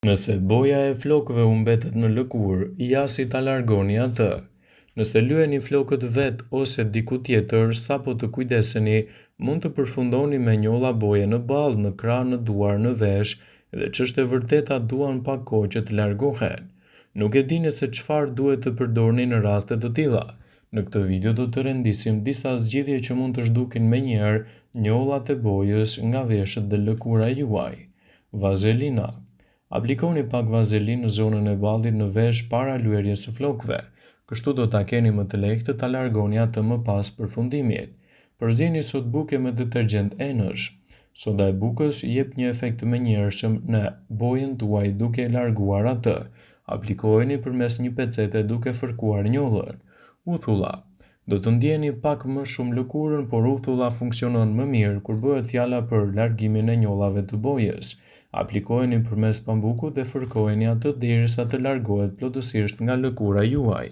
Nëse boja e flokëve u mbetet në lëkurë, jasi ta largoni atë. Nëse lyeni flokët vet ose diku tjetër, sapo të kujdeseni, mund të përfundoni me njolla boje në ballë, në krah, në duar, në vesh, dhe ç'është e vërteta duan pak kohë që të largohen. Nuk e dini se çfarë duhet të përdorni në raste të tilla. Në këtë video do të rendisim disa zgjidhje që mund të zhdukin menjëherë njollat e bojës nga veshët dhe lëkura juaj. Vazelina. Aplikoni pak vazelinë në zonën e ballit në vesh para lyerjes së flokëve. Kështu do ta keni më të lehtë të ta largoni atë më pas përfundimit. Përzieni sodë buke me detergjent enësh. Soda e bukës jep një efekt të menjëhershëm në bojën tuaj duke e larguar atë. Aplikojeni përmes një pecete duke fërkuar njollën. Uthulla. Do të ndjeni pak më shumë lëkurën, por uthulla funksionon më mirë kur bëhet fjala për largimin e njollave të bojës. Aplikojeni përmes pambukut dhe fërkojeni atë derisa të largohet plotësisht nga lëkura juaj.